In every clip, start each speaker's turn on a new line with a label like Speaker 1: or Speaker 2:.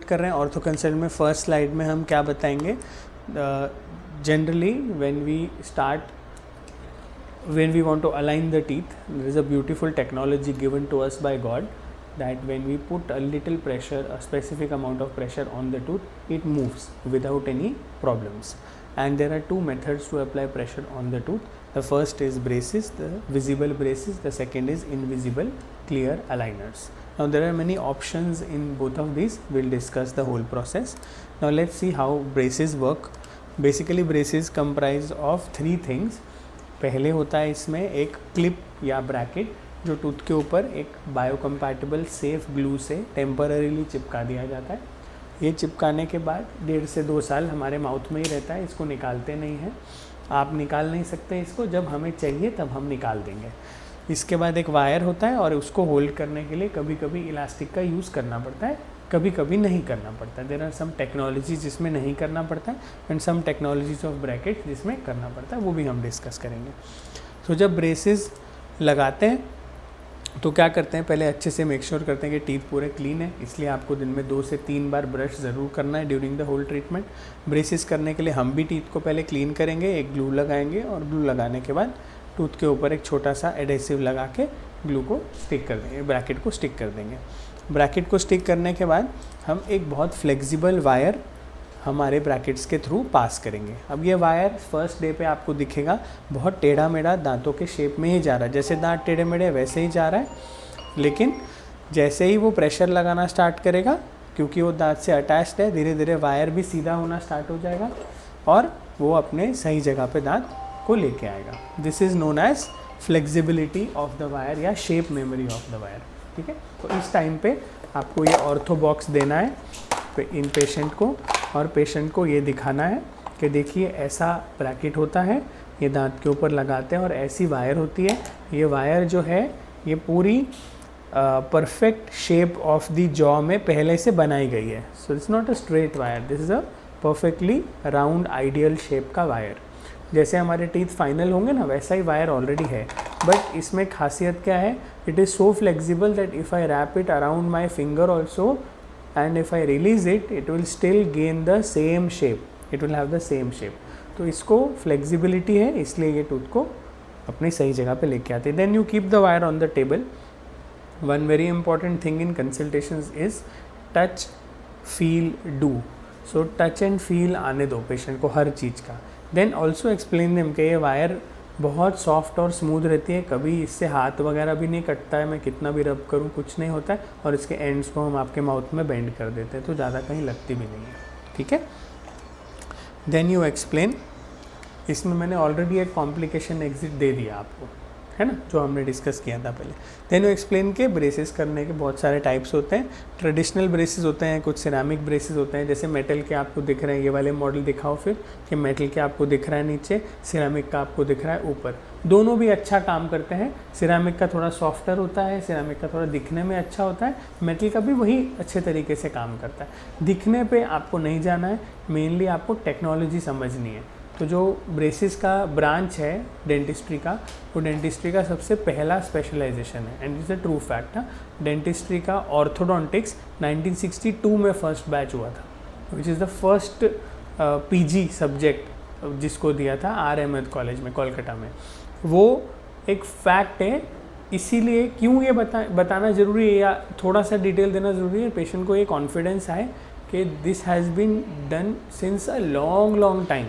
Speaker 1: कर रहे हैं ऑर्थो कंसल्ट में फर्स्ट स्लाइड में हम क्या बताएंगे. Generally when we want to align the teeth, there is a beautiful technology given to us by God that when we put a little pressure, a specific amount of pressure on the tooth, it moves without any problems. And there are two methods to apply pressure on the tooth. The first is braces, the visible braces. The second is invisible clear aligners. Now there are many options in both of these. We'll discuss the whole process. Now let's see how braces work. Basically braces comprise of three things. पहले होता है इसमें एक clip या bracket जो tooth के ऊपर एक बायोकम्पैटिबल सेफ ग्लू से टेम्पररीली चिपका दिया जाता है. ये चिपकाने के बाद 1.5 से 2 साल हमारे माउथ में ही रहता है. इसको निकालते नहीं हैं. आप निकाल नहीं सकते इसको. जब हमें चाहिए तब हम निकाल देंगे. इसके बाद एक वायर होता है और उसको होल्ड करने के लिए कभी कभी इलास्टिक का यूज़ करना पड़ता है, कभी कभी नहीं करना पड़ता है. देयर आर सम टेक्नोलॉजी जिसमें नहीं करना पड़ता है and some technologies of bracket जिसमें करना पड़ता है. वो भी हम डिस्कस करेंगे. तो जब ब्रेसेस लगाते हैं तो क्या करते हैं, पहले अच्छे से मेक श्योर करते हैं कि टीथ पूरे क्लीन है. इसलिए आपको दिन में 2 से 3 बार ब्रश ज़रूर करना है during the whole treatment. Braces करने के लिए हम भी टीथ को पहले क्लीन करेंगे, एक ग्लू लगाएंगे और ग्लू लगाने के बाद टूथ के ऊपर एक छोटा सा एडेसिव लगा के ग्लू को स्टिक कर देंगे, ब्रैकेट को स्टिक कर देंगे. ब्रैकेट को स्टिक करने के बाद हम एक बहुत फ्लेक्सिबल वायर हमारे ब्रैकेट्स के थ्रू पास करेंगे. अब ये वायर फर्स्ट डे पे आपको दिखेगा बहुत टेढ़ा मेढ़ा दांतों के शेप में ही जा रहा है. जैसे दांत टेढ़े मेढ़े वैसे ही जा रहा है. लेकिन जैसे ही वो प्रेशर लगाना स्टार्ट करेगा, क्योंकि वो दांत से अटैच्ड है, धीरे धीरे वायर भी सीधा होना स्टार्ट हो जाएगा और वो अपने सही जगह पे दांत को लेके आएगा. This is known as flexibility of the wire या shape memory of the wire. ठीक है. तो इस टाइम पे आपको ये ऑर्थो बॉक्स देना है इन पेशेंट को और पेशेंट को ये दिखाना है कि देखिए ऐसा ब्रैकेट होता है, ये दांत के ऊपर लगाते हैं और ऐसी वायर होती है. ये वायर जो है ये पूरी perfect shape of the jaw में पहले से बनाई गई है. So it's not a straight wire, this is a perfectly round ideal shape का वायर. जैसे हमारे टीथ फाइनल होंगे ना वैसा ही वायर ऑलरेडी है. बट इसमें खासियत क्या है, it is so flexible that if I wrap it around my finger also and if I release it, it will still gain the same shape, it will have the same shape. तो इसको flexibility है, इसलिए ये tooth को अपनी सही जगह पे लेके आते हैं. Then you keep the wire on the table. One very important thing in consultations is touch, feel, do. So touch and feel आने दो पेशेंट को हर चीज़ का. Then also explain them कि ये वायर बहुत सॉफ्ट और स्मूथ रहती है, कभी इससे हाथ वगैरह भी नहीं कटता है, मैं कितना भी रब करूँ कुछ नहीं होता है और इसके एंड्स को हम आपके माउथ में बेंड कर देते हैं तो ज़्यादा कहीं लगती भी नहीं है. ठीक है. Then you explain. इसमें मैंने ऑलरेडी एक कॉम्प्लिकेशन एग्जिट दे दिया आपको, है ना, जो हमने डिस्कस किया था पहले. देन यू एक्सप्लेन के ब्रेसेस करने के बहुत सारे टाइप्स होते हैं. ट्रेडिशनल ब्रेसेस होते हैं, कुछ सिरामिक ब्रेसेस होते हैं. जैसे मेटल के आपको दिख रहे हैं, ये वाले मॉडल दिखाओ फिर कि मेटल के आपको दिख रहा है नीचे, सिरामिक का आपको दिख रहा है ऊपर. दोनों भी अच्छा काम करते हैं. सिरामिक का थोड़ा सॉफ्टर होता है, सिरामिक का थोड़ा दिखने में अच्छा होता है. मेटल का भी वही अच्छे तरीके से काम करता है. दिखने पर आपको नहीं जाना है, मेनली आपको टेक्नोलॉजी समझनी है. तो जो ब्रेसेस का ब्रांच है डेंटिस्ट्री का, वो डेंटिस्ट्री का सबसे पहला स्पेशलाइजेशन है and it's a true fact. Dentistry का ऑर्थोडोंटिक्स 1962 में फर्स्ट बैच हुआ था, which is the first PG subject जिसको दिया था आर अहमद कॉलेज में कोलकाता में. वो एक फैक्ट है. इसीलिए क्यों ये बताना ज़रूरी है या थोड़ा सा डिटेल देना ज़रूरी है, पेशेंट को ये कॉन्फिडेंस आए कि this has been done since a long long time.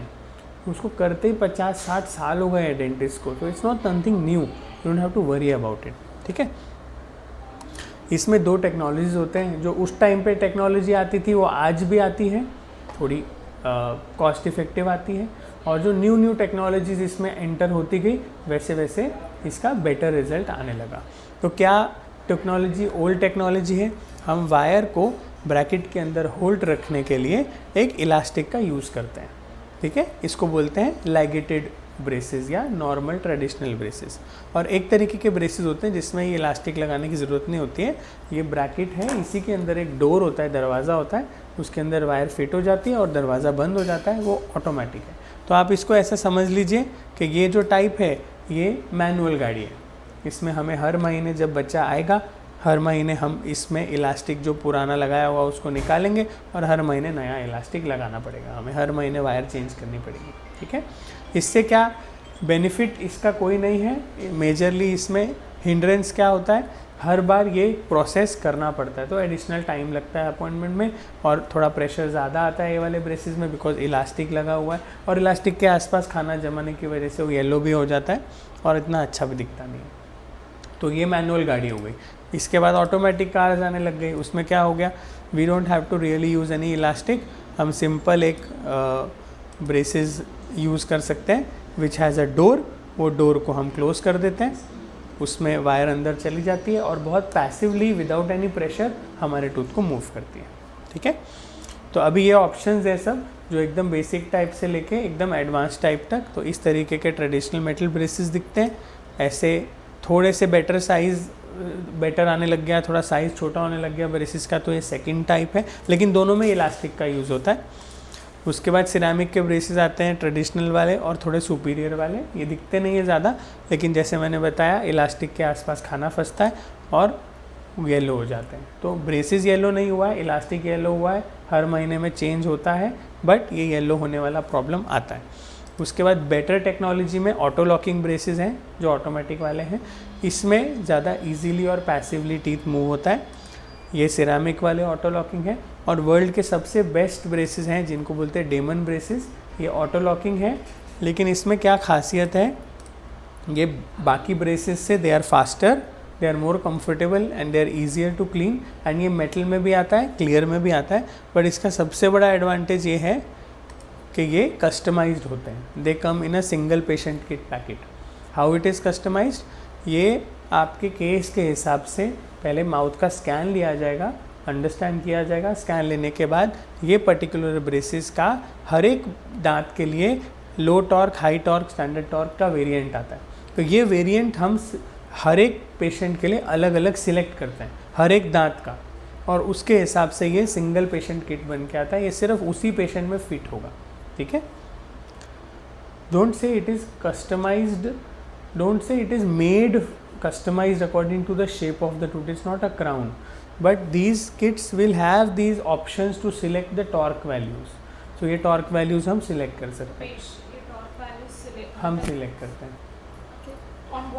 Speaker 1: उसको करते ही 50-60 साल हो गए हैं डेंटिस्ट को. तो it's not something new, you don't have to worry about it. ठीक है. इसमें 2 टेक्नोलॉजीज होते हैं. जो उस टाइम पे टेक्नोलॉजी आती थी वो आज भी आती है, थोड़ी कॉस्ट इफ़ेक्टिव आती है. और जो न्यू टेक्नोलॉजीज इसमें एंटर होती गई वैसे वैसे इसका बेटर रिजल्ट आने लगा. तो क्या टेक्नोलॉजी ओल्ड टेक्नोलॉजी है. हम वायर को ब्रैकेट के अंदर होल्ड रखने के लिए एक इलास्टिक का यूज़ करते हैं. ठीक है. इसको बोलते हैं लाइगेटेड ब्रेसेस या नॉर्मल ट्रेडिशनल ब्रेसेस. और एक तरीके के ब्रेसेस होते हैं जिसमें ये इलास्टिक लगाने की ज़रूरत नहीं होती है. ये ब्रैकेट है, इसी के अंदर एक डोर होता है, दरवाज़ा होता है, उसके अंदर वायर फिट हो जाती है और दरवाज़ा बंद हो जाता है, वो ऑटोमेटिक है. तो आप इसको ऐसा समझ लीजिए कि ये जो टाइप है ये मैनुअल गाड़ी है. इसमें हमें हर महीने जब बच्चा आएगा हर महीने हम इसमें इलास्टिक जो पुराना लगाया हुआ उसको निकालेंगे और हर महीने नया इलास्टिक लगाना पड़ेगा, हमें हर महीने वायर चेंज करनी पड़ेगी। ठीक है, इससे क्या बेनिफिट इसका कोई नहीं है। मेजरली इसमें हिंड्रेंस क्या होता है, हर बार ये प्रोसेस करना पड़ता है, तो एडिशनल टाइम लगता है अपॉइंटमेंट में, और थोड़ा प्रेशर ज़्यादा आता है ये वाले ब्रेसेस में बिकॉज इलास्टिक लगा हुआ है, और इलास्टिक के आसपास खाना जमाने की वजह से वो येलो भी हो जाता है और इतना अच्छा भी दिखता नहीं है। तो ये मैनुअल गाड़ी हो गई। इसके बाद ऑटोमेटिक कार्स आने लग गई। उसमें क्या हो गया, we don't have to really use any elastic, हम सिंपल एक ब्रेसेस यूज़ कर सकते हैं विच हैज़ अ डोर। वो डोर को हम क्लोज़ कर देते हैं, उसमें वायर अंदर चली जाती है और बहुत पैसिवली विदाउट एनी प्रेशर हमारे टूथ को मूव करती है। ठीक है, तो अभी ये ऑप्शंस है सब, जो एकदम बेसिक टाइप से लेके एकदम एडवांस टाइप तक। तो इस तरीके के ट्रेडिशनल मेटल ब्रेसेस दिखते हैं। ऐसे थोड़े से बेटर साइज़ बेटर आने लग गया, थोड़ा साइज़ छोटा होने लग गया ब्रेसेस का, तो ये सेकंड टाइप है, लेकिन दोनों में इलास्टिक का यूज़ होता है। उसके बाद सिरेमिक के ब्रेसेस आते हैं, ट्रेडिशनल वाले और थोड़े सुपीरियर वाले। ये दिखते नहीं है ज़्यादा, लेकिन जैसे मैंने बताया इलास्टिक के आसपास खाना फंसता है और येलो हो जाते हैं। तो ब्रेसेस येलो नहीं हुआ है, इलास्टिक येलो हुआ है, हर महीने में चेंज होता है, बट ये येलो होने वाला प्रॉब्लम आता है। उसके बाद बेटर टेक्नोलॉजी में ऑटो लॉकिंग ब्रेसेस हैं जो ऑटोमेटिक वाले हैं, इसमें ज़्यादा इजीली और पैसिवली टीथ मूव होता है। ये सिरेमिक वाले ऑटो लॉकिंग है, और वर्ल्ड के सबसे बेस्ट ब्रेसेस हैं जिनको बोलते हैं डेमन ब्रेसेस, ये ऑटो लॉकिंग है। लेकिन इसमें क्या खासियत है, ये बाकी ब्रेसेस से they are faster, they are more comfortable and they are easier to clean, and ये मेटल में भी आता है, क्लियर में भी आता है। बट इसका सबसे बड़ा एडवांटेज ये है कि ये कस्टमाइज्ड होते हैं, they come in a single patient kit packet. How it is customised, ये आपके केस के हिसाब से पहले माउथ का स्कैन लिया जाएगा, अंडरस्टैंड किया जाएगा। स्कैन लेने के बाद ये पर्टिकुलर ब्रेसेस का हर एक दांत के लिए low torque, high torque, standard torque का वेरिएंट आता है। तो ये वेरिएंट हम हर एक पेशेंट के लिए अलग अलग सिलेक्ट करते हैं, हर एक दांत का, और उसके हिसाब से ये सिंगल पेशेंट किट बन के आता है। ये सिर्फ उसी पेशेंट में फिट होगा। ठीक है, don't say it is customized, don't say it is made customized according to the shape of the tooth, it's not a crown, but these kits will have these options to select the torque values. So ये torque values हम select कर सकते हैं, हम select करते हैं।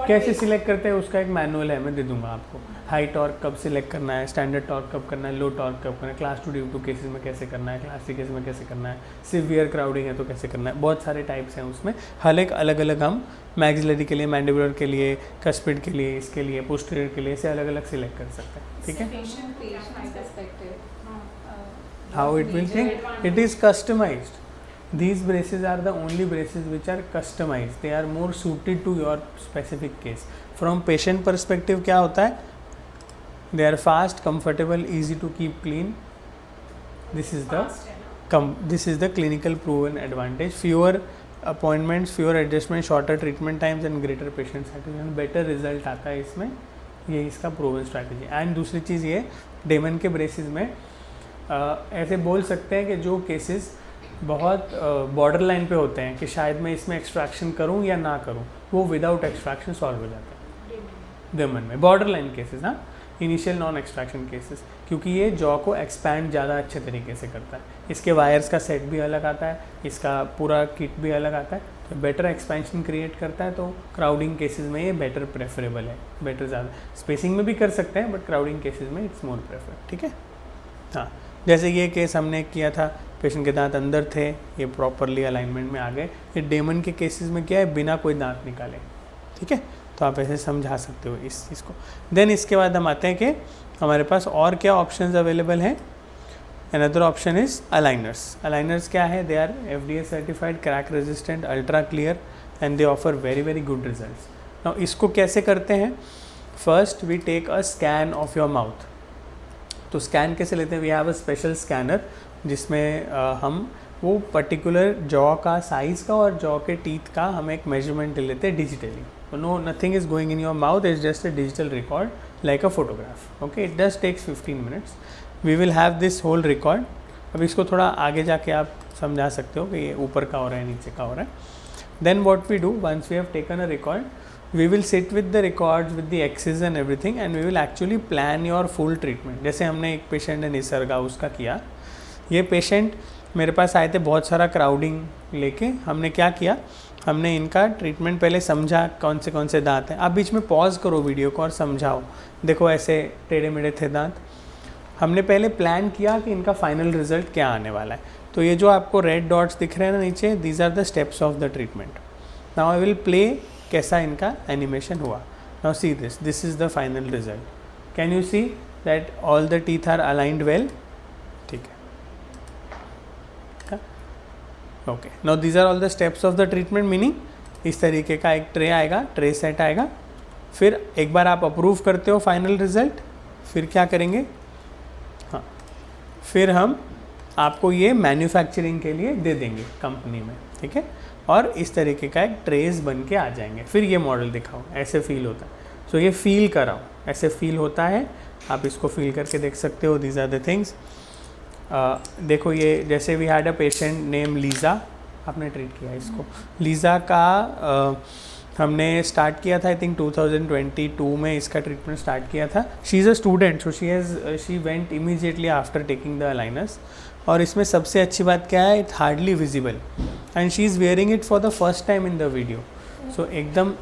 Speaker 1: कैसे select करते हैं उसका एक मैनुअल है, मैं दे दूंगा आपको। हाई टॉर्क कब सिलेक्ट करना है, स्टैंडर्ड टॉर्क कब करना है, लो टॉर्क कब करना है, क्लास 2 ड्यू 2 केसेस में कैसे करना है, क्लास 3 केसेस में कैसे करना है, सिवियर क्राउडिंग है तो कैसे करना है, बहुत सारे टाइप्स हैं उसमें। हर एक अलग अलग हम मैक्सिलरी के लिए, मैंडिबुलर के लिए, कस्पिड के लिए, इसके लिए, पोस्टीरियर के लिए, इसे अलग अलग सिलेक्ट कर सकते हैं। ठीक है, how it will think, it is customized. These braces are the only braces which are customized. They are more suited to your specific case. From patient perspective क्या होता है? They are fast, comfortable, easy to keep clean. This is the clinical proven advantage. Fewer appointments, fewer adjustments, shorter treatment times and greater patient satisfaction. Better result आता है इसमें, ये इसका proven strategy. And दूसरी चीज़ ये डेमन के braces में ऐसे बोल सकते हैं कि जो cases बहुत बॉर्डर लाइन पे होते हैं कि शायद मैं इसमें एक्सट्रैक्शन करूं या ना करूं, वो विदाउट एक्सट्रैक्शन सॉल्व हो जाता है डेमन में। बॉर्डर लाइन केसेस, हाँ, इनिशियल नॉन एक्सट्रैक्शन केसेस, क्योंकि ये जॉ को एक्सपैंड ज़्यादा अच्छे तरीके से करता है। इसके वायर्स का सेट भी अलग आता है, इसका पूरा किट भी अलग आता है, तो बेटर एक्सपेंशन क्रिएट करता है। तो क्राउडिंग केसेस में ये बेटर प्रेफरेबल है, बेटर ज़्यादा स्पेसिंग में भी कर सकते हैं, बट क्राउडिंग केसेस में इट्स मोर प्रेफर। ठीक है, हाँ, जैसे ये केस हमने किया था, पेशेंट के दांत अंदर थे, ये प्रॉपरली अलाइनमेंट में आ गए। ये डेमन के केसेस में क्या है, बिना कोई दांत निकाले। ठीक है, तो आप ऐसे समझा सकते हो इस चीज़ को। देन इसके बाद हम आते हैं कि हमारे पास और क्या ऑप्शंस अवेलेबल हैं। Another option is aligners. Aligners क्या है, they are FDA certified, crack resistant, ultra clear, and they offer very very good results. Now इसको कैसे करते हैं, first we take a scan of your mouth. तो scan कैसे लेते हैं, we have a special scanner जिसमें हम वो पर्टिकुलर जॉ का साइज़ का और जॉ के टीथ का हम एक मेजरमेंट ले लेते हैं डिजिटली। तो no, nothing is going in your mouth, it's just a digital record like a photograph. Okay, it just takes 15 minutes. We will have this whole record. अब इसको थोड़ा आगे जाके आप समझा सकते हो कि ये ऊपर का हो रहा है, नीचे का हो रहा है। Then what we do, once we have taken a record, we will sit with the records with the X's and everything and we will actually plan your full treatment. जैसे हमने एक पेशेंट है निसर्गा, उसका किया. ये पेशेंट मेरे पास आए थे बहुत सारा क्राउडिंग लेके. हमने क्या किया, हमने इनका ट्रीटमेंट पहले समझा कौन से दांत हैं. आप बीच में पॉज करो वीडियो को और समझाओ. देखो ऐसे टेढ़े मेढ़े थे दांत. हमने पहले प्लान किया कि इनका फाइनल रिजल्ट क्या आने वाला है. तो ये जो आपको रेड डॉट्स दिख रहे हैं ना नीचे, these are the steps of the treatment. Now I will play कैसा इनका एनिमेशन हुआ. Now see this is the final result. Can you see that all the teeth are aligned well. ठीक है, okay. Now these are all the steps of the treatment, meaning इस तरीके का एक tray आएगा, ट्रे सेट आएगा. फिर एक बार आप अप्रूव करते हो फाइनल रिजल्ट, फिर क्या करेंगे, हाँ, फिर हम आपको ये मैन्युफैक्चरिंग के लिए दे देंगे कंपनी में. ठीक है, और इस तरीके का एक ट्रेस बन के आ जाएंगे. फिर ये मॉडल दिखाओ, ऐसे फील होता है. सो ये फील कराओ, ऐसे फील होता है. आप इसको फील करके देख सकते हो. These are the things. देखो ये जैसे we had a patient name Lisa, आपने ट्रीट किया इसको. लीज़ा का हमने स्टार्ट किया था आई थिंक 2022 में इसका ट्रीटमेंट स्टार्ट किया था. She is a student, so she went immediately after taking the aligners. और इसमें सबसे अच्छी बात क्या है, it hardly visible and she is wearing it for the first time in the video. So एकदम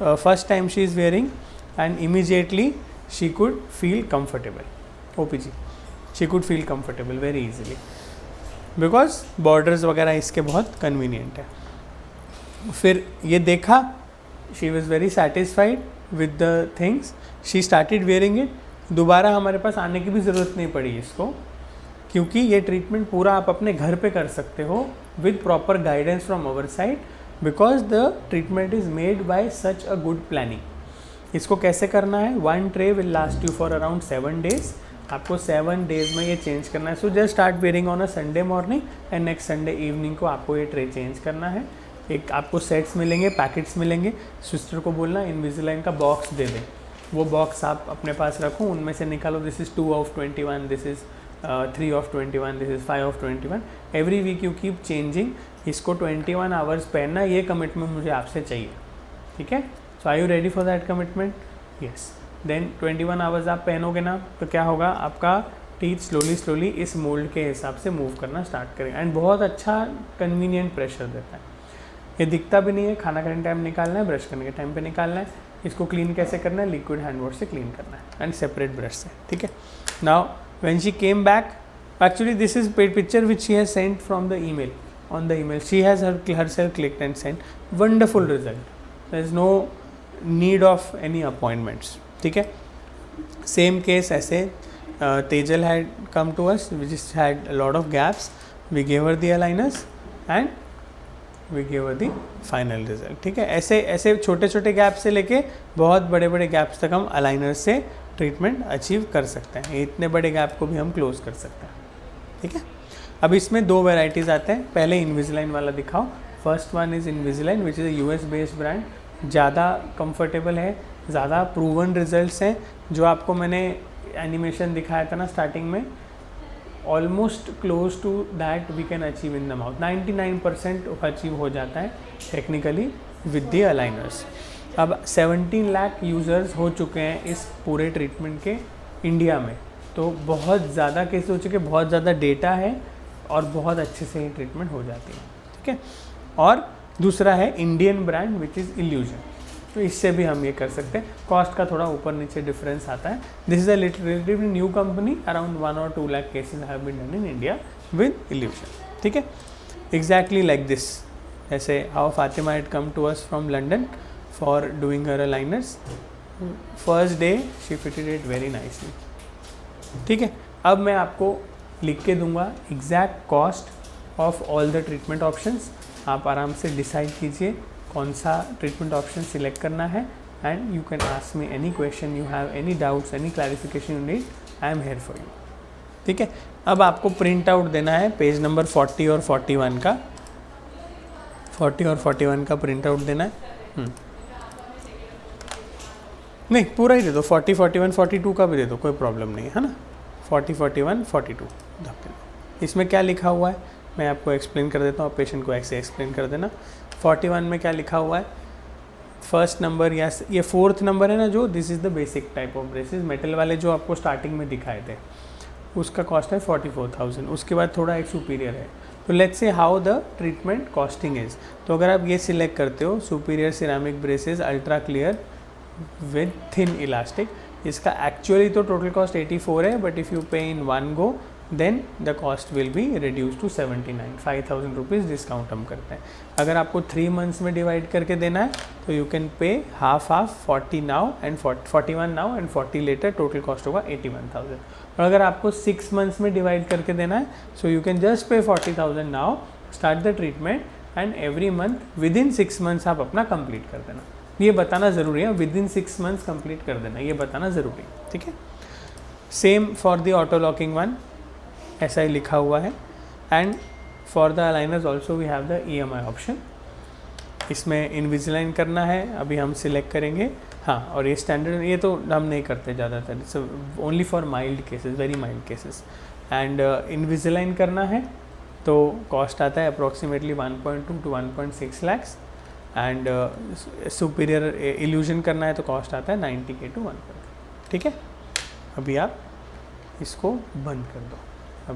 Speaker 1: first time she is wearing and immediately she could feel comfortable. OPG, she could feel comfortable very easily because borders वगैरह इसके बहुत convenient है. फिर ये देखा, she was very satisfied with the things. She started wearing it. दोबारा हमारे पास आने की भी ज़रूरत नहीं पड़ी इसको, क्योंकि ये ट्रीटमेंट पूरा आप अपने घर पे कर सकते हो with proper guidance from our side, because the treatment is made by such a good planning. इसको कैसे करना है, 1 tray will last you for around 7 days. आपको 7 days में ये चेंज करना है. So just start wearing on a Sunday morning and next Sunday evening को आपको ये ट्रे चेंज करना है. एक आपको सेट्स मिलेंगे, पैकेट्स मिलेंगे. सिस्टर को बोलना इनविजिलाइन का बॉक्स दे दें. वो बॉक्स आप अपने पास रखो, उनमें से निकालो. This is 2 of 21, this is 3 of 21, this is 5 of 21. Every week you keep changing. इसको 21 आवर्स पहनना, ये कमिटमेंट मुझे आपसे चाहिए. ठीक है, so are you ready for that commitment? Yes. Then 21 hours आप पहनोगे ना, तो क्या होगा, आपका टीथ स्लोली इस मोल्ड के हिसाब से मूव करना स्टार्ट करेंगे. एंड बहुत अच्छा कन्वीनियंट प्रेशर देता है. ये दिखता भी नहीं है. खाना खाने टाइम निकालना है, ब्रश करने के टाइम पे निकालना है. इसको क्लीन कैसे करना है, लिक्विड हैंड वॉश से क्लीन करना है एंड सेपरेट ब्रश से. ठीक है. Now when she came back, actually this is picture which she has sent from the email. On the email she has herself clicked and sent. Wonderful result. There is no need of any appointments. ठीक है. Same case ऐसे Tejal had come to us which had a lot of gaps. We gave her the aligners and we gave her the final result. ठीक है. ऐसे छोटे छोटे gap से लेके बहुत बड़े बड़े गैप्स तक हम अलाइनर से ट्रीटमेंट अचीव कर सकते हैं. इतने बड़े गैप को भी हम क्लोज कर सकते हैं. ठीक है. अब इसमें 2 वेराइटीज़ आते हैं. पहले इनविजिलाइन वाला दिखाओ. First one is इनविजिलाइन which is a US based brand. ज़्यादा कंफर्टेबल है, ज़्यादा प्रूवन रिजल्ट्स हैं. जो आपको मैंने एनिमेशन दिखाया था ना स्टार्टिंग में, almost close to that we can achieve in the mouth. 99% achieve हो जाता है टेक्निकली विद द अलाइनर्स. अब 17 लाख यूज़र्स हो चुके हैं इस पूरे ट्रीटमेंट के इंडिया में. तो बहुत ज़्यादा केस हो चुके, बहुत ज़्यादा डेटा है और बहुत अच्छे से ये ट्रीटमेंट हो जाती है. ठीक है. और दूसरा है Indian brand which is illusion. तो इससे भी हम ये कर सकते हैं. कॉस्ट का थोड़ा ऊपर नीचे डिफरेंस आता है. This is a relatively new company. Around 1 or 2 lakh cases have been done in India with illusion. ठीक है. Exactly like this. ऐसे how Fatima had come to us from London for doing her aligners. First day she fitted it very nicely. ठीक है. अब मैं आपको लिख के दूंगा exact cost of all the treatment options. आप आराम से डिसाइड कीजिए कौन सा ट्रीटमेंट ऑप्शन सिलेक्ट करना है. And you can ask me any question you have, any doubts, any clarification you need, I am here for you. ठीक है. अब आपको प्रिंट आउट देना है पेज नंबर 40 और 41 का. 40 और 41 का प्रिंट आउट देना है. नहीं, पूरा ही दे दो. 40, 41, 42 का भी दे दो, कोई प्रॉब्लम नहीं है ना. 40, 41, 42. इसमें क्या लिखा हुआ है मैं आपको एक्सप्लेन कर देता हूँ. पेशेंट को ऐसे एक्सप्लेन कर देना. 41 में क्या लिखा हुआ है, फर्स्ट नंबर या ये फोर्थ नंबर है ना जो, this is the basic type of braces, metal वाले जो आपको स्टार्टिंग में दिखाए थे, उसका कॉस्ट है 44,000। उसके बाद थोड़ा एक सुपीरियर है। तो let's say how the treatment costing is. तो अगर आप ये सिलेक्ट करते हो superior ceramic braces ultra clear with thin elastic, इसका एक्चुअली तो टोटल कॉस्ट 84 है, but if you pay in one go then the cost will be reduce to 79, 5,000 rupees discount हम करते हैं। अगर आपको 3 मंथ्स में डिवाइड करके देना है तो you can pay half 40 now and 41 now and 40 later, total cost होगा 81,000। और अगर आपको 6 मंथ्स में डिवाइड करके देना है सो यू कैन जस्ट पे 40,000 now, start the treatment and every month with in 6 months आप अपना कंप्लीट कर देना। ये बताना ज़रूरी है, विद इन 6 मंथ्स कंप्लीट कर देना, ये बताना ज़रूरी है, ठीक है। Same for the auto locking one, ऐसा ही लिखा हुआ है। And for the aligners also we have the EMI option. इसमें इनविजिलाइन करना है, अभी हम सिलेक्ट करेंगे। हाँ, और ये स्टैंडर्ड, ये तो हम नहीं करते ज़्यादातर, it's only for mild cases, very mild cases. And इनविजिलाइन करना है तो कॉस्ट आता है approximately 1.2 to 1.6 lakhs। And superior illusion करना है तो कॉस्ट आता है 90K to 1 crore। ठीक है, अभी आप इसको बंद कर दो।